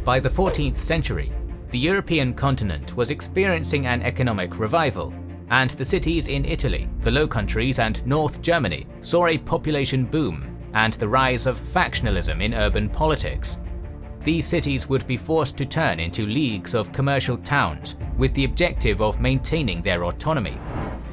By the 14th century, the European continent was experiencing an economic revival, and the cities in Italy, the Low Countries and North Germany saw a population boom and the rise of factionalism in urban politics. These cities would be forced to turn into leagues of commercial towns with the objective of maintaining their autonomy.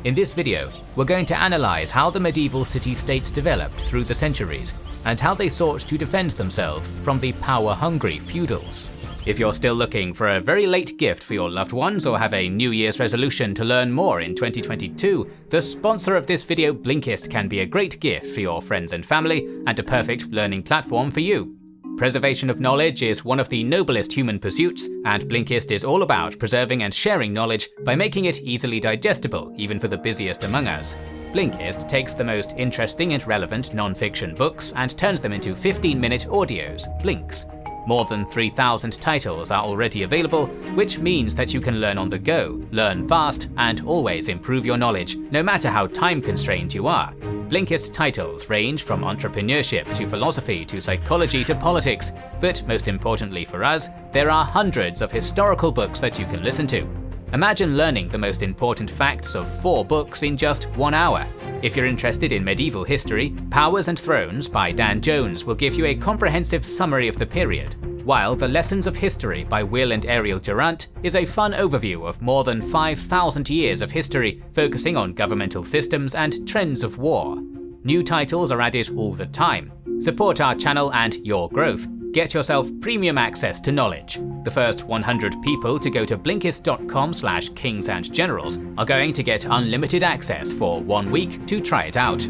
In this video, we're going to analyze how the medieval city-states developed through the centuries and how they sought to defend themselves from the power-hungry feudals. If you're still looking for a very late gift for your loved ones or have a New Year's resolution to learn more in 2022, the sponsor of this video, Blinkist, can be a great gift for your friends and family and a perfect learning platform for you. Preservation of knowledge is one of the noblest human pursuits, and Blinkist is all about preserving and sharing knowledge by making it easily digestible, even for the busiest among us. Blinkist takes the most interesting and relevant non-fiction books and turns them into 15-minute audios, blinks. More than 3,000 titles are already available, which means that you can learn on the go, learn fast, and always improve your knowledge, no matter how time-constrained you are. Blinkist titles range from entrepreneurship to philosophy to psychology to politics, but most importantly for us, there are hundreds of historical books that you can listen to. Imagine learning the most important facts of 4 books in just 1 hour. If you're interested in medieval history, Powers and Thrones by Dan Jones will give you a comprehensive summary of the period, while The Lessons of History by Will and Ariel Durant is a fun overview of more than 5,000 years of history, focusing on governmental systems and trends of war. New titles are added all the time. Support our channel and your growth. Get yourself premium access to knowledge. The first 100 people to go to blinkist.com/kingsandgenerals are going to get unlimited access for 1 week to try it out.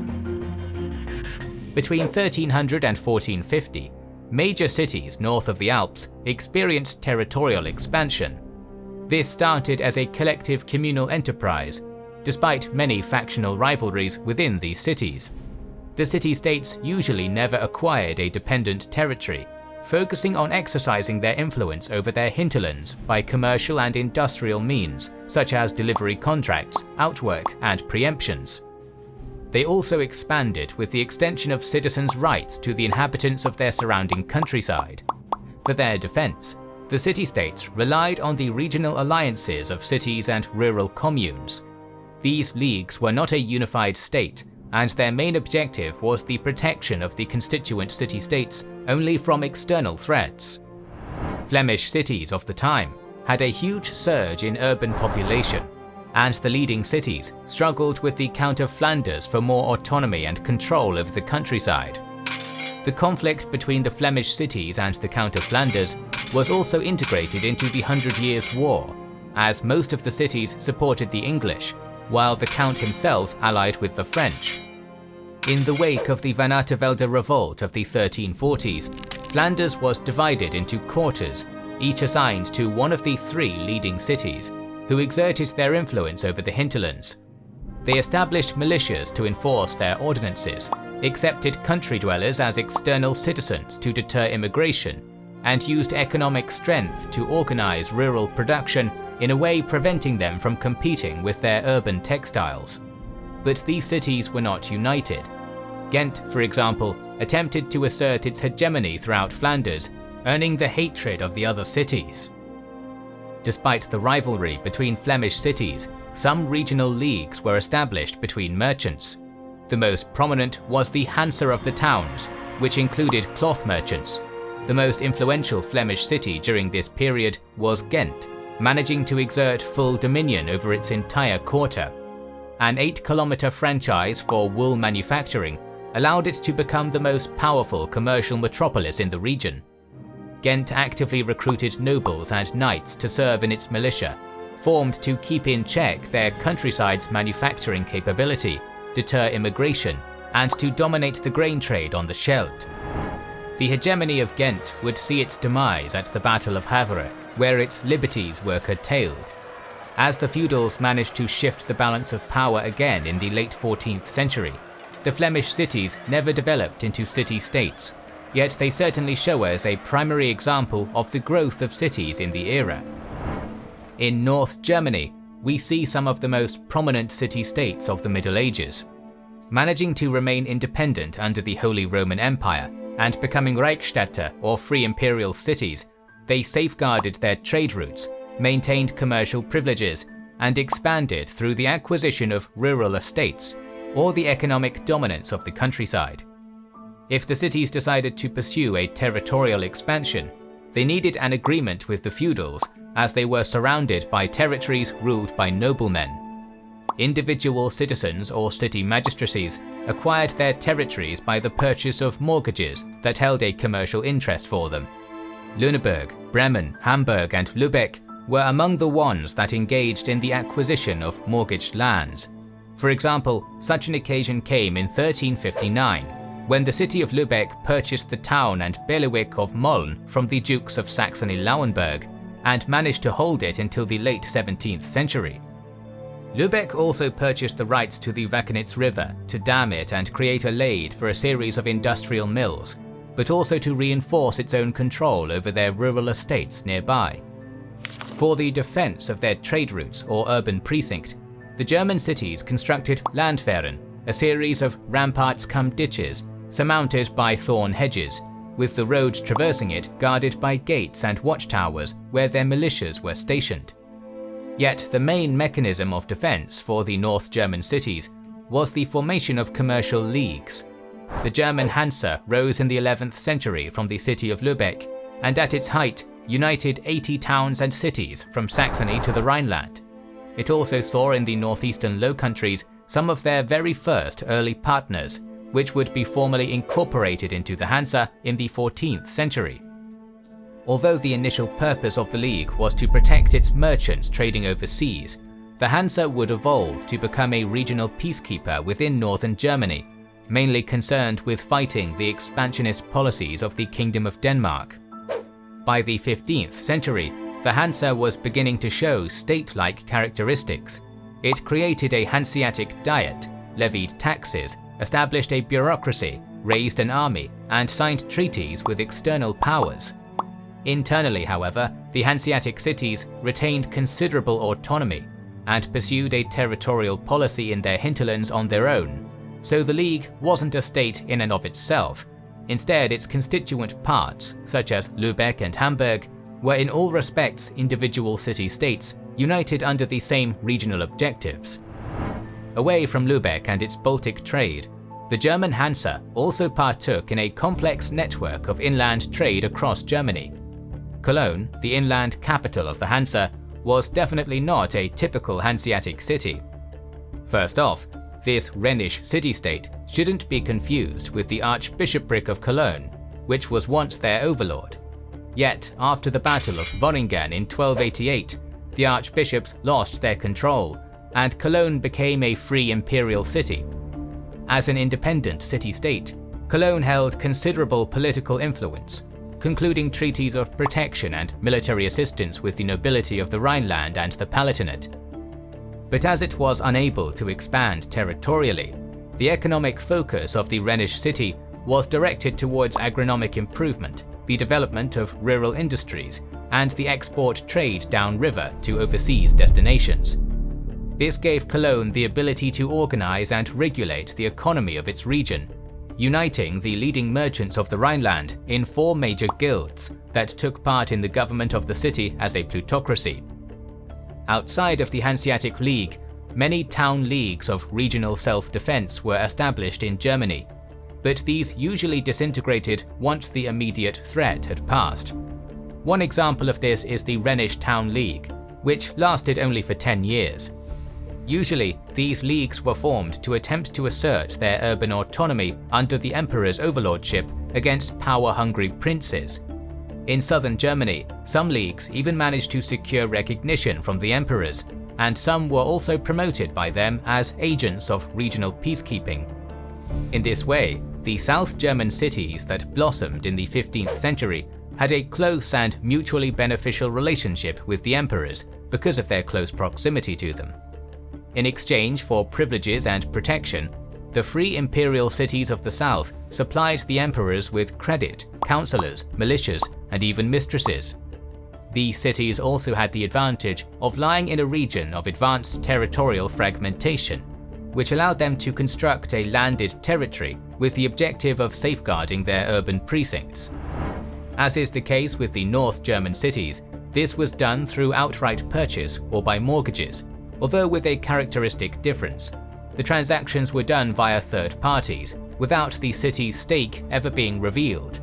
Between 1300 and 1450, major cities north of the Alps experienced territorial expansion. This started as a collective communal enterprise, despite many factional rivalries within these cities. The city-states usually never acquired a dependent territory, focusing on exercising their influence over their hinterlands by commercial and industrial means, such as delivery contracts, outwork, and preemptions. They also expanded with the extension of citizens' rights to the inhabitants of their surrounding countryside. For their defense, the city-states relied on the regional alliances of cities and rural communes. These leagues were not a unified state, and their main objective was the protection of the constituent city-states only from external threats. Flemish cities of the time had a huge surge in urban population, and the leading cities struggled with the Count of Flanders for more autonomy and control over the countryside. The conflict between the Flemish cities and the Count of Flanders was also integrated into the 100 Years' War, as most of the cities supported the English, while the Count himself allied with the French. In the wake of the Van Artevelde revolt of the 1340s, Flanders was divided into quarters, each assigned to one of the 3 leading cities, who exerted their influence over the hinterlands. They established militias to enforce their ordinances, accepted country dwellers as external citizens to deter immigration, and used economic strength to organize rural production in a way preventing them from competing with their urban textiles. But these cities were not united. Ghent, for example, attempted to assert its hegemony throughout Flanders, earning the hatred of the other cities. Despite the rivalry between Flemish cities, some regional leagues were established between merchants. The most prominent was the Hansa of the towns, which included cloth merchants. The most influential Flemish city during this period was Ghent, managing to exert full dominion over its entire quarter. An 8-kilometer franchise for wool manufacturing allowed it to become the most powerful commercial metropolis in the region. Ghent actively recruited nobles and knights to serve in its militia, formed to keep in check their countryside's manufacturing capability, deter immigration, and to dominate the grain trade on the Scheldt. The hegemony of Ghent would see its demise at the Battle of Havre, where its liberties were curtailed. As the feudals managed to shift the balance of power again in the late 14th century, the Flemish cities never developed into city-states, yet they certainly show us a primary example of the growth of cities in the era. In North Germany, we see some of the most prominent city-states of the Middle Ages. Managing to remain independent under the Holy Roman Empire and becoming Reichsstädte or free imperial cities, They safeguarded their trade routes, maintained commercial privileges, and expanded through the acquisition of rural estates or the economic dominance of the countryside. If the cities decided to pursue a territorial expansion, they needed an agreement with the feudals, as they were surrounded by territories ruled by noblemen. Individual citizens or city magistracies acquired their territories by the purchase of mortgages that held a commercial interest for them. Lüneburg, Bremen, Hamburg, and Lübeck were among the ones that engaged in the acquisition of mortgaged lands. For example, such an occasion came in 1359, when the city of Lübeck purchased the town and bailiwick of Mölln from the Dukes of Saxony-Lauenburg, and managed to hold it until the late 17th century. Lübeck also purchased the rights to the Wackenitz River to dam it and create a lade for a series of industrial mills, but also to reinforce its own control over their rural estates nearby. For the defense of their trade routes or urban precinct, the German cities constructed Landwehren, a series of ramparts cum ditches surmounted by thorn hedges, with the road traversing it guarded by gates and watchtowers where their militias were stationed. Yet the main mechanism of defense for the North German cities was the formation of commercial leagues. The German Hansa rose in the 11th century from the city of Lübeck, and at its height united 80 towns and cities from Saxony to the Rhineland. It also saw in the northeastern Low Countries some of their very first early partners, which would be formally incorporated into the Hansa in the 14th century. Although the initial purpose of the League was to protect its merchants trading overseas, the Hansa would evolve to become a regional peacekeeper within northern Germany, mainly concerned with fighting the expansionist policies of the Kingdom of Denmark. By the 15th century, the Hansa was beginning to show state-like characteristics. It created a Hanseatic Diet, levied taxes, established a bureaucracy, raised an army, and signed treaties with external powers. Internally, however, the Hanseatic cities retained considerable autonomy and pursued a territorial policy in their hinterlands on their own, so the League wasn't a state in and of itself. Instead, its constituent parts, such as Lübeck and Hamburg, were in all respects individual city-states united under the same regional objectives. Away from Lübeck and its Baltic trade, the German Hansa also partook in a complex network of inland trade across Germany. Cologne, the inland capital of the Hansa, was definitely not a typical Hanseatic city. First off, this Rhenish city-state shouldn't be confused with the Archbishopric of Cologne, which was once their overlord. Yet, after the Battle of Worringen in 1288, the archbishops lost their control, and Cologne became a free imperial city. As an independent city-state, Cologne held considerable political influence, concluding treaties of protection and military assistance with the nobility of the Rhineland and the Palatinate. But as it was unable to expand territorially, the economic focus of the Rhenish city was directed towards agronomic improvement, the development of rural industries, and the export trade downriver to overseas destinations. This gave Cologne the ability to organize and regulate the economy of its region, uniting the leading merchants of the Rhineland in 4 major guilds that took part in the government of the city as a plutocracy. Outside of the Hanseatic League, many town leagues of regional self-defense were established in Germany, but these usually disintegrated once the immediate threat had passed. One example of this is the Rhenish Town League, which lasted only for 10 years. Usually, these leagues were formed to attempt to assert their urban autonomy under the emperor's overlordship against power-hungry princes. In southern Germany, some leagues even managed to secure recognition from the emperors, and some were also promoted by them as agents of regional peacekeeping. In this way, the South German cities that blossomed in the 15th century had a close and mutually beneficial relationship with the emperors because of their close proximity to them. In exchange for privileges and protection, the free imperial cities of the south supplied the emperors with credit, councillors, militias, and even mistresses. These cities also had the advantage of lying in a region of advanced territorial fragmentation, which allowed them to construct a landed territory with the objective of safeguarding their urban precincts. As is the case with the North German cities, this was done through outright purchase or by mortgages, although with a characteristic difference. The transactions were done via third parties, without the city's stake ever being revealed.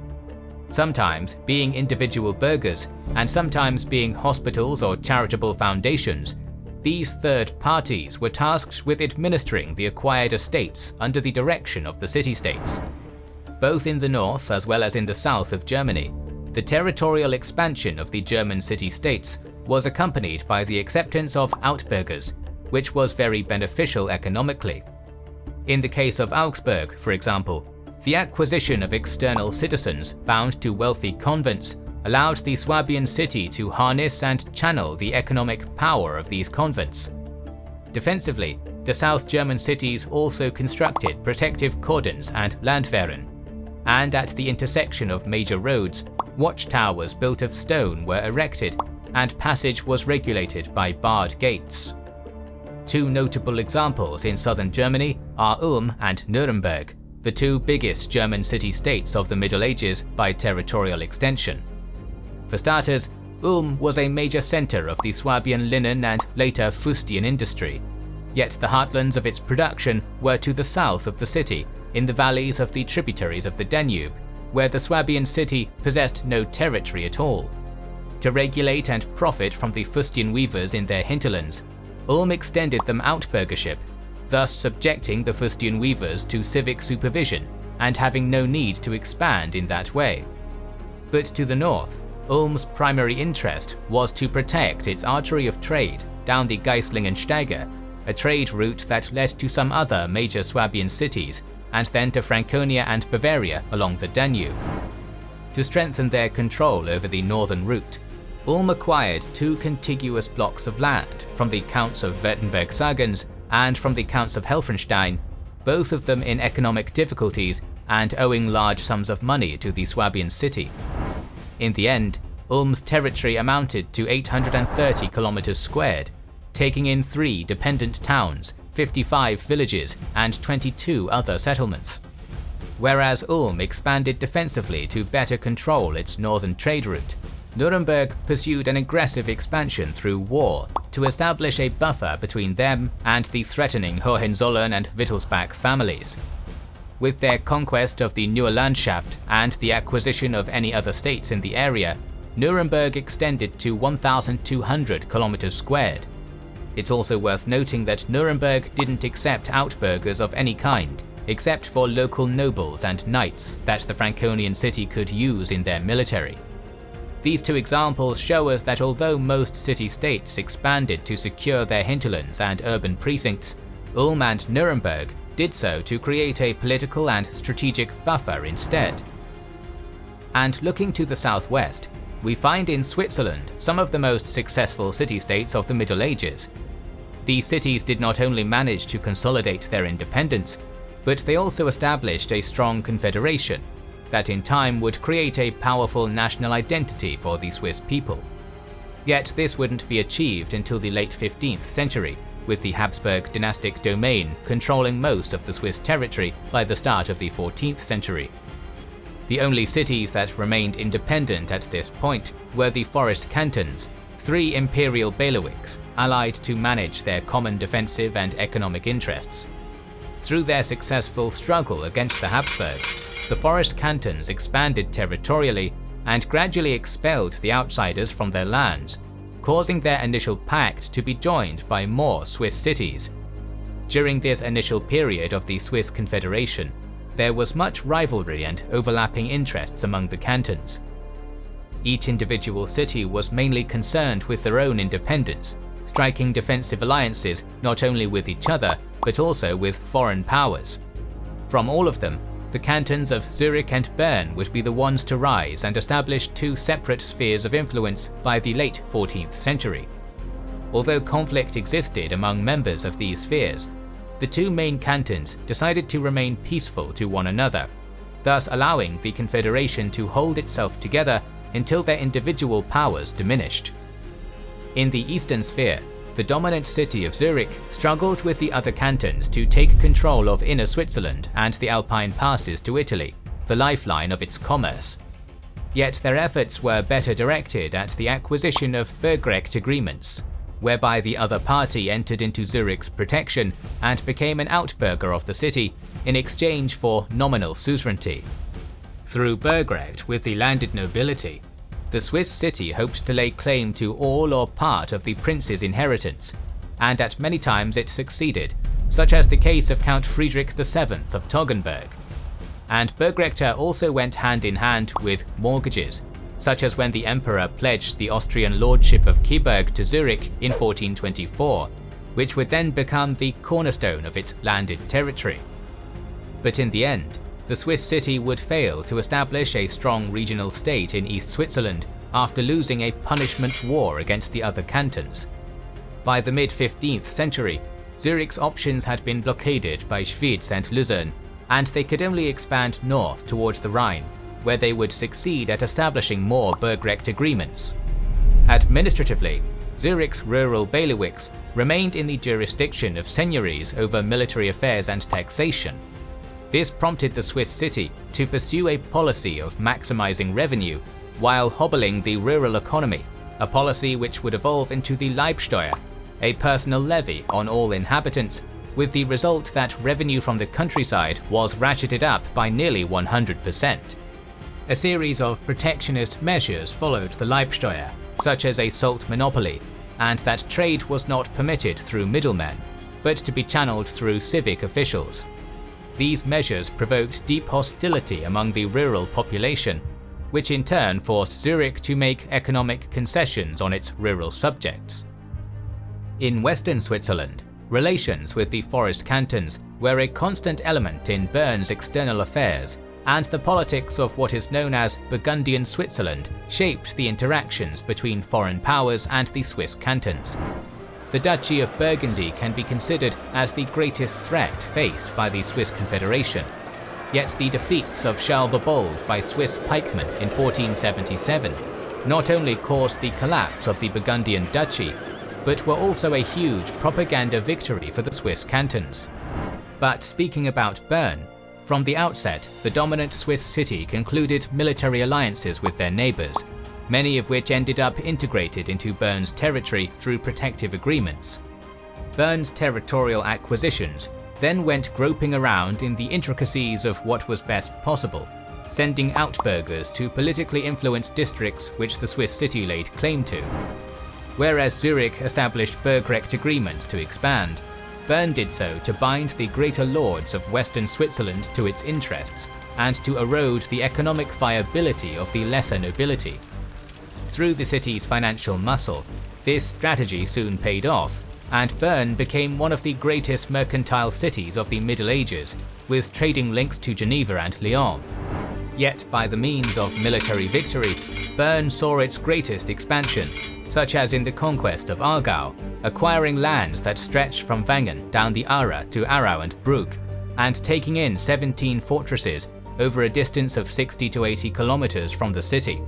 Sometimes being individual burghers, and sometimes being hospitals or charitable foundations, these third parties were tasked with administering the acquired estates under the direction of the city-states. Both in the north as well as in the south of Germany, the territorial expansion of the German city-states was accompanied by the acceptance of Outburgers, which was very beneficial economically. In the case of Augsburg, for example, the acquisition of external citizens bound to wealthy convents allowed the Swabian city to harness and channel the economic power of these convents. Defensively, the South German cities also constructed protective cordons and Landwehren, and at the intersection of major roads, watchtowers built of stone were erected and passage was regulated by barred gates. Two notable examples in southern Germany are Ulm and Nuremberg, the two biggest German city-states of the Middle Ages by territorial extension. For starters, Ulm was a major center of the Swabian linen and later fustian industry, yet the heartlands of its production were to the south of the city, in the valleys of the tributaries of the Danube, where the Swabian city possessed no territory at all. To regulate and profit from the fustian weavers in their hinterlands, Ulm extended them outburgership, thus subjecting the fustian weavers to civic supervision and having no need to expand in that way. But to the north, Ulm's primary interest was to protect its artery of trade down the Geislingensteige, a trade route that led to some other major Swabian cities and then to Franconia and Bavaria along the Danube. To strengthen their control over the northern route, Ulm acquired two contiguous blocks of land from the Counts of Württemberg-Sargens and from the Counts of Helfenstein, both of them in economic difficulties and owing large sums of money to the Swabian city. In the end, Ulm's territory amounted to 830 kilometers squared, taking in 3 dependent towns, 55 villages, and 22 other settlements. Whereas Ulm expanded defensively to better control its northern trade route, Nuremberg pursued an aggressive expansion through war to establish a buffer between them and the threatening Hohenzollern and Wittelsbach families. With their conquest of the Neue Landschaft and the acquisition of any other states in the area, Nuremberg extended to 1,200 kilometers squared. It's also worth noting that Nuremberg didn't accept outburgers of any kind, except for local nobles and knights that the Franconian city could use in their military. These two examples show us that although most city-states expanded to secure their hinterlands and urban precincts, Ulm and Nuremberg did so to create a political and strategic buffer instead. And looking to the southwest, we find in Switzerland some of the most successful city-states of the Middle Ages. These cities did not only manage to consolidate their independence, but they also established a strong confederation that in time would create a powerful national identity for the Swiss people. Yet this wouldn't be achieved until the late 15th century, with the Habsburg dynastic domain controlling most of the Swiss territory by the start of the 14th century. The only cities that remained independent at this point were the Forest Cantons, 3 imperial bailiwicks allied to manage their common defensive and economic interests. Through their successful struggle against the Habsburgs, the Forest Cantons expanded territorially and gradually expelled the outsiders from their lands, causing their initial pact to be joined by more Swiss cities. During this initial period of the Swiss Confederation, there was much rivalry and overlapping interests among the cantons. Each individual city was mainly concerned with their own independence, striking defensive alliances not only with each other, but also with foreign powers. From all of them, the cantons of Zurich and Bern would be the ones to rise and establish 2 separate spheres of influence by the late 14th century. Although conflict existed among members of these spheres, the 2 main cantons decided to remain peaceful to one another, thus allowing the Confederation to hold itself together until their individual powers diminished. In the eastern sphere, the dominant city of Zurich struggled with the other cantons to take control of inner Switzerland and the Alpine passes to Italy, the lifeline of its commerce. Yet their efforts were better directed at the acquisition of Burgrecht agreements, whereby the other party entered into Zurich's protection and became an outburger of the city in exchange for nominal suzerainty. Through Burgrecht with the landed nobility, the Swiss city hoped to lay claim to all or part of the prince's inheritance, and at many times it succeeded, such as the case of Count Friedrich VII of Toggenburg. And Burgrechte also went hand in hand with mortgages, such as when the emperor pledged the Austrian lordship of Kyburg to Zurich in 1424, which would then become the cornerstone of its landed territory. But in the end, the Swiss city would fail to establish a strong regional state in East Switzerland after losing a punishment war against the other cantons. By the mid-15th century, Zurich's options had been blockaded by Schwyz and Luzern, and they could only expand north towards the Rhine, where they would succeed at establishing more Burgrecht agreements. Administratively, Zurich's rural bailiwicks remained in the jurisdiction of seigneuries over military affairs and taxation. This prompted the Swiss city to pursue a policy of maximizing revenue while hobbling the rural economy, a policy which would evolve into the Leibsteuer, a personal levy on all inhabitants, with the result that revenue from the countryside was ratcheted up by nearly 100%. A series of protectionist measures followed the Leibsteuer, such as a salt monopoly, and that trade was not permitted through middlemen, but to be channeled through civic officials. These measures provoked deep hostility among the rural population, which in turn forced Zurich to make economic concessions on its rural subjects. In western Switzerland, relations with the Forest Cantons were a constant element in Bern's external affairs, and the politics of what is known as Burgundian Switzerland shaped the interactions between foreign powers and the Swiss cantons. The Duchy of Burgundy can be considered as the greatest threat faced by the Swiss Confederation, yet the defeats of Charles the Bold by Swiss pikemen in 1477 not only caused the collapse of the Burgundian Duchy, but were also a huge propaganda victory for the Swiss cantons. But speaking about Bern, from the outset, the dominant Swiss city concluded military alliances with their neighbours, many of which ended up integrated into Bern's territory through protective agreements. Bern's territorial acquisitions then went groping around in the intricacies of what was best possible, sending outburgers to politically influenced districts which the Swiss city laid claim to. Whereas Zurich established Burgrecht agreements to expand, Bern did so to bind the greater lords of western Switzerland to its interests and to erode the economic viability of the lesser nobility. Through the city's financial muscle, this strategy soon paid off, and Bern became one of the greatest mercantile cities of the Middle Ages, with trading links to Geneva and Lyon. Yet by the means of military victory, Bern saw its greatest expansion, such as in the conquest of Aargau, acquiring lands that stretched from Wangen down the Aare to Aarau and Brugg, and taking in 17 fortresses over a distance of 60 to 80 kilometers from the city.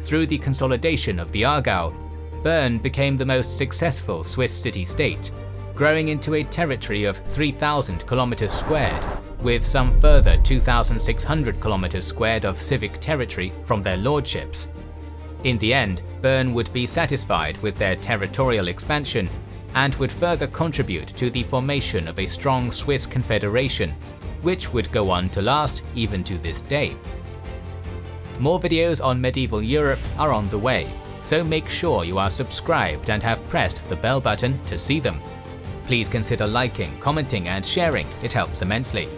Through the consolidation of the Aargau, Bern became the most successful Swiss city-state, growing into a territory of 3,000 kilometers squared, with some further 2,600 kilometers squared of civic territory from their lordships. In the end, Bern would be satisfied with their territorial expansion and would further contribute to the formation of a strong Swiss confederation, which would go on to last even to this day. More videos on medieval Europe are on the way, so make sure you are subscribed and have pressed the bell button to see them. Please consider liking, commenting and sharing, it helps immensely.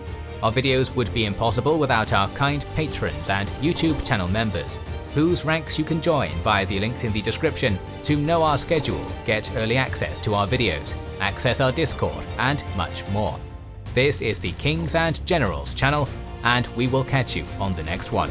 Our videos would be impossible without our kind patrons and YouTube channel members, whose ranks you can join via the links in the description to know our schedule, get early access to our videos, access our Discord, and much more. This is the Kings and Generals channel, and we will catch you on the next one.